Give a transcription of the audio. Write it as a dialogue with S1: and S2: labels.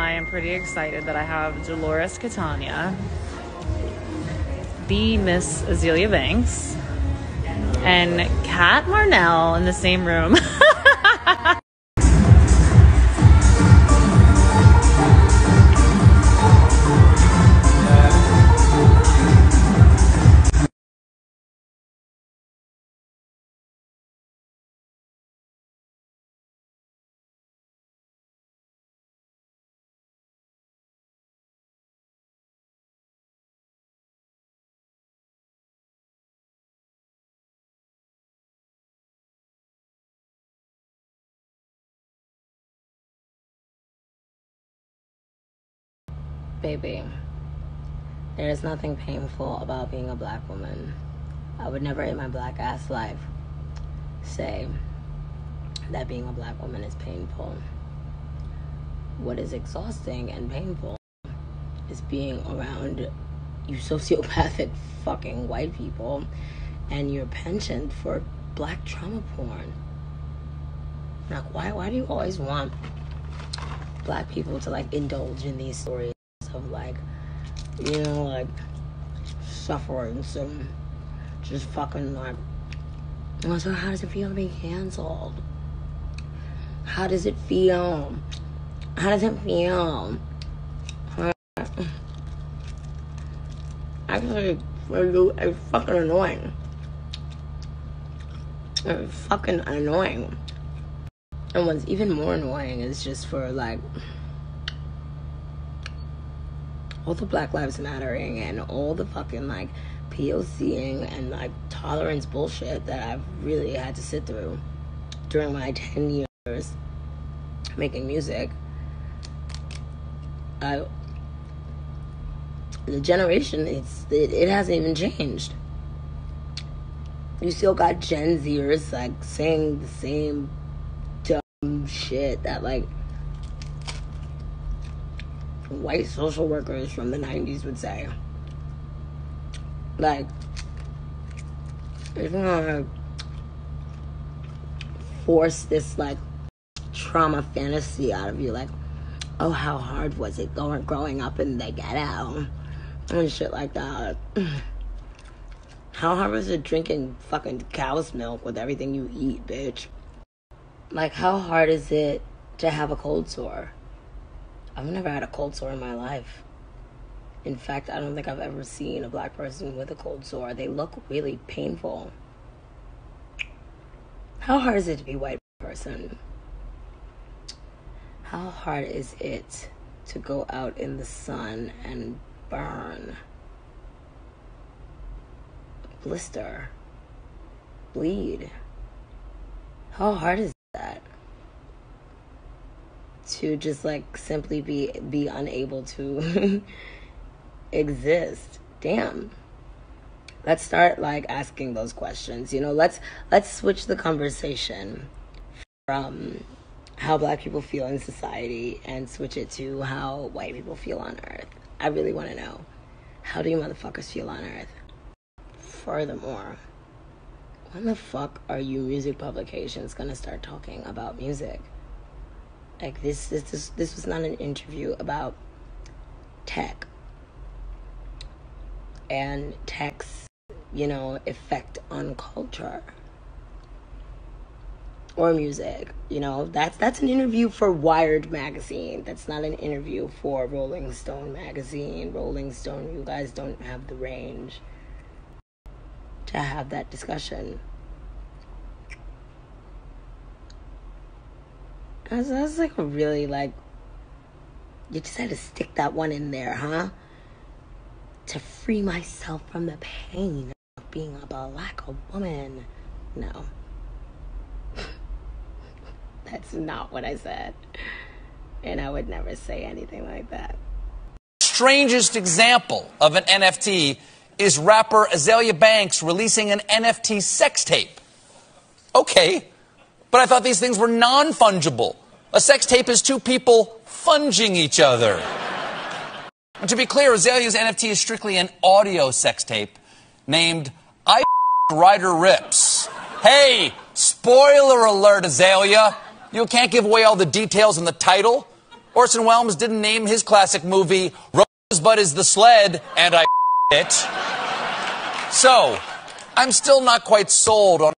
S1: I am pretty excited that I have Dolores Catania, the Miss Azealia Banks, and Kat Marnell in the same room.
S2: Baby, there is nothing painful about being a black woman. I would never in my black ass life say that being a black woman is painful. What is exhausting and painful is being around you sociopathic fucking white people and your penchant for black trauma porn. Like, why do you always want black people to like indulge in these stories of like, you know, like suffering, so just fucking like, so how does it feel to be canceled? How does it feel? How does it feel? Actually, it's fucking annoying. It's fucking annoying. And what's even more annoying is just for like all the Black Lives Mattering and all the fucking like POCing and like tolerance bullshit that I've really had to sit through during my 10 years making music. The generation, it hasn't even changed. You still got Gen Zers like saying the same dumb shit that like white social workers from the 90s would say. Like, it's gonna force this like trauma fantasy out of you, like, oh, how hard was it growing up in the ghetto and shit like that. How hard was it drinking fucking cow's milk with everything you eat, bitch? Like, how hard is it to have a cold sore? I've never had a cold sore in my life. In fact, I don't think I've ever seen a black person with a cold sore. They look really painful. How hard is it to be a white person? How hard is it to go out in the sun and burn, blister, bleed? How hard is that? To just like simply be unable to exist. Damn. Let's start like asking those questions. You know, let's switch the conversation from how black people feel in society and switch it to how white people feel on earth. I really want to know, how do you motherfuckers feel on earth? Furthermore, when the fuck are you music publications gonna start talking about music? Like, this was not an interview about tech and tech's, you know, effect on culture or music. You know, that's an interview for Wired magazine. That's not an interview for Rolling Stone magazine. Rolling Stone, you guys don't have the range to have that discussion. That's like a really, like, you just had to stick that one in there, huh? To free myself from the pain of being a black woman. No. That's not what I said. And I would never say anything like that.
S3: Strangest example of an NFT is rapper Azealia Banks releasing an NFT sex tape. Okay. But I thought these things were non-fungible. A sex tape is two people funging each other. And to be clear, Azalea's NFT is strictly an audio sex tape named I Ryder Rips. Hey, spoiler alert, Azealia. You can't give away all the details in the title. Orson Welles didn't name his classic movie Rosebud is the Sled, and I it. So, I'm still not quite sold on